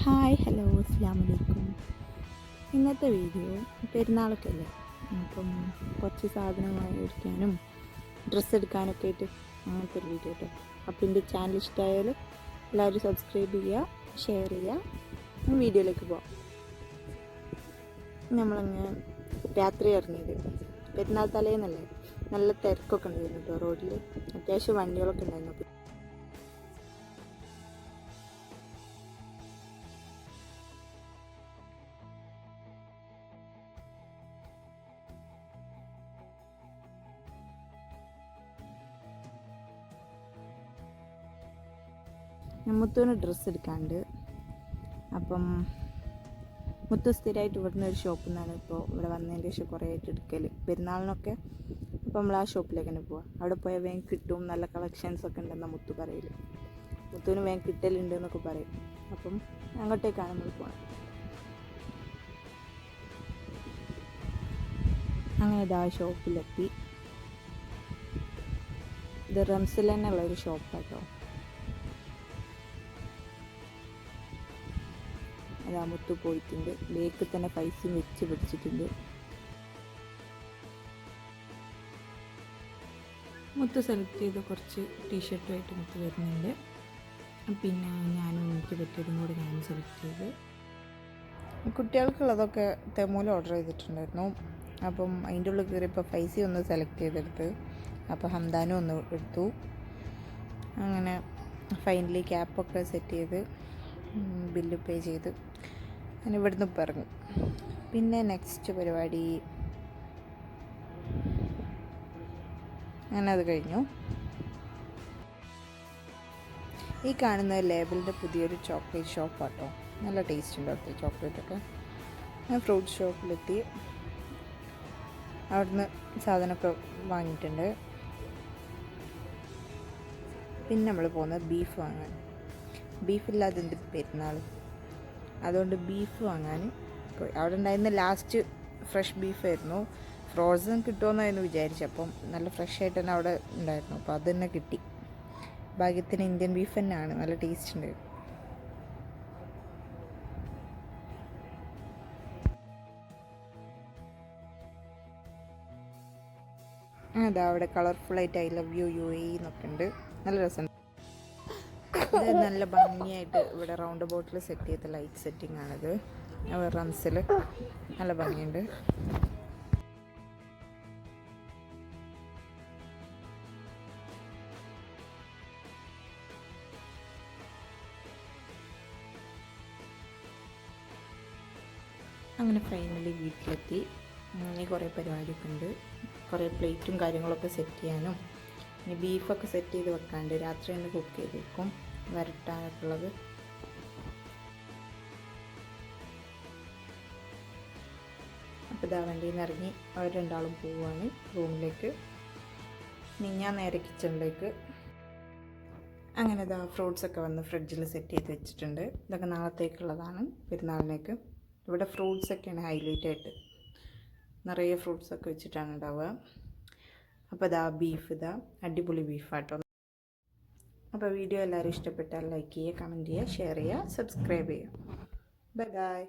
Hi hello അസ്സാം വലൈക്കും. ഇന്നത്തെ വീഡിയോ പെരുന്നാളൊക്കെ അല്ലേ, അപ്പം കുറച്ച് സാധനങ്ങൾ മേടിക്കാനും ഡ്രസ്സ് എടുക്കാനൊക്കെ ആയിട്ട് അങ്ങനത്തെ ഒരു വീഡിയോ കേട്ടോ. അപ്പോൾ എൻ്റെ ചാനൽ ഇഷ്ടമായാൽ എല്ലാവരും സബ്സ്ക്രൈബ് ചെയ്യുക, ഷെയർ ചെയ്യുക. വീഡിയോയിലേക്ക് പോവാം. നമ്മളങ്ങ് രാത്രി ഇറങ്ങിയത് പെരുന്നാൾ തലേന്നല്ലേ, നല്ല തിരക്കൊക്കെ ഉണ്ടായിരുന്നു കേട്ടോ റോഡിൽ. അത്യാവശ്യം വണ്ടികളൊക്കെ ഉണ്ടായിരുന്നു. മുത്തുവിന് ഡ്രസ്സ് എടുക്കാണ്ട്. അപ്പം മുത്തു സ്ഥിരമായിട്ട് ഇവിടുന്ന് ഒരു ഷോപ്പിൽ നിന്നാണ് ഇപ്പോൾ ഇവിടെ വന്നതിൻ്റെ ശേഷം കുറേ ആയിട്ട് എടുക്കൽ, പെരുന്നാളിനൊക്കെ. അപ്പോൾ നമ്മൾ ആ ഷോപ്പിലേക്ക് തന്നെ പോവാം. അവിടെ പോയാൽ വേഗം കിട്ടും, നല്ല കളക്ഷൻസൊക്കെ ഉണ്ടെന്നാണ് മുത്തു പറയൽ. മുത്തുവിന് വേഗം കിട്ടലുണ്ട് എന്നൊക്കെ പറയും. അപ്പം അങ്ങോട്ടേക്കാണ് നമ്മൾ പോകണം. അങ്ങനെ ഇതാ ഷോപ്പിലെത്തി. ഇത് റംസിൽ തന്നെയുള്ള ഒരു ഷോപ്പാട്ടോ. അതാ മുത്തു പോയിട്ടുണ്ട്. ബേക്കിൽ തന്നെ പൈസയും വെച്ച് പിടിച്ചിട്ടുണ്ട്. മുത്തു സെലക്ട് ചെയ്ത് കുറച്ച് ടീഷർട്ടുമായിട്ട് മുത്തു വരുന്നുണ്ട്. പിന്നെ ഞാനും എനിക്ക് പറ്റിയതും കൂടി ഞാനും സെലക്ട് ചെയ്ത്. കുട്ടികൾക്കുള്ളതൊക്കെ തെമൂല ഓർഡർ ചെയ്തിട്ടുണ്ടായിരുന്നു. അപ്പം അതിൻ്റെ ഉള്ളിൽ കയറിയപ്പോൾ പൈസ ഒന്ന് സെലക്ട് ചെയ്തെടുത്ത്. അപ്പോൾ ഹംദാനും ഒന്ന് എടുത്തു. അങ്ങനെ ഫൈനലി ക്യാപ്പൊക്കെ സെറ്റ് ചെയ്ത് ബില്ല് പേ ചെയ്ത് അങ്ങനെ ഇവിടുന്ന് പറഞ്ഞു. പിന്നെ നെക്സ്റ്റ് പരിപാടി അങ്ങനെ അത് കഴിഞ്ഞു. ഈ കാണുന്ന ലേബലിൻ്റെ പുതിയൊരു ചോക്ലേറ്റ് ഷോപ്പാട്ടോ. നല്ല ടേസ്റ്റ് ഉണ്ട് അവിടുത്തെ ചോക്ലേറ്റൊക്കെ. ഞാൻ ഫ്രൂട്ട് ഷോപ്പിലെത്തി. അവിടുന്ന് സാധനമൊക്കെ വാങ്ങിയിട്ടുണ്ട്. പിന്നെ നമ്മൾ പോകുന്നത് ബീഫ് വാങ്ങാൻ. ബീഫില്ലാതെ എന്ത് പെരുന്നാൾ, അതുകൊണ്ട് ബീഫ് വാങ്ങാൻ പോയി. അവിടെ ഉണ്ടായിരുന്ന ലാസ്റ്റ് ഫ്രഷ് ബീഫായിരുന്നു. ഫ്രോസൺ കിട്ടുമെന്നായിരുന്നു വിചാരിച്ചപ്പം നല്ല ഫ്രഷ് ആയിട്ട് തന്നെ അവിടെ ഉണ്ടായിരുന്നു. അപ്പോൾ അത് തന്നെ കിട്ടി. ഭാഗ്യത്തിന് ഇന്ത്യൻ ബീഫ് തന്നെയാണ്, നല്ല ടേസ്റ്റ് ഉണ്ട്. അതാ അവിടെ കളർഫുള്ളായിട്ട് I love you U A എന്നൊക്കെ ഉണ്ട്. നല്ല രസമുണ്ട്. ഇത് നല്ല ഭംഗിയായിട്ട് ഇവിടെ റൗണ്ട് ബോട്ടിൽ സെറ്റ് ചെയ്ത ലൈറ്റ് സെറ്റിംഗ് ആണിത്. റംസിൽ നല്ല ഭംഗിയുണ്ട്. അങ്ങനെ ഫൈനലി വീട്ടിലെത്തി. ഇനി കുറേ പരിപാടിയൊക്കെ ഉണ്ട്. കുറേ പ്ലേറ്റും കാര്യങ്ങളൊക്കെ സെറ്റ് ചെയ്യാനും ഇനി ബീഫൊക്കെ സെറ്റ് ചെയ്ത് വെക്കാണ്ട് രാത്രി തന്നെ കുക്ക് ചെയ്ത് വെക്കും, വരട്ടാനൊക്കെ ഉള്ളത്. അപ്പോൾ ഇതാ വണ്ടിയിൽ നിന്ന് ഇറങ്ങി അവർ രണ്ടാളും പോവുകയാണ് റൂമിലേക്ക്. ഇനി ഞാൻ നേരെ കിച്ചണിലേക്ക്. അങ്ങനെ ഇതാ ഫ്രൂട്ട്സൊക്കെ വന്ന് ഫ്രിഡ്ജിൽ സെറ്റ് ചെയ്ത് വെച്ചിട്ടുണ്ട്. ഇതൊക്കെ നാളത്തേക്കുള്ളതാണ്, പെരുന്നാളിലേക്ക്. ഇവിടെ ഫ്രൂട്ട്സൊക്കെയാണ് ഹൈലൈറ്റ് ആയിട്ട്, നിറയെ ഫ്രൂട്ട്സൊക്കെ വെച്ചിട്ടാണ് ഉണ്ടാവുക. അപ്പോൾ ഇതാ ബീഫ്, ഇതാ അടിപൊളി ബീഫാട്ടോ. അപ്പോൾ വീഡിയോ എല്ലാവരും ഇഷ്ടപ്പെട്ടാൽ ലൈക്ക് ചെയ്യുക, കമൻറ്റ് ചെയ്യുക, ഷെയർ ചെയ്യുക, സബ്സ്ക്രൈബ് ചെയ്യുക. Bye bye.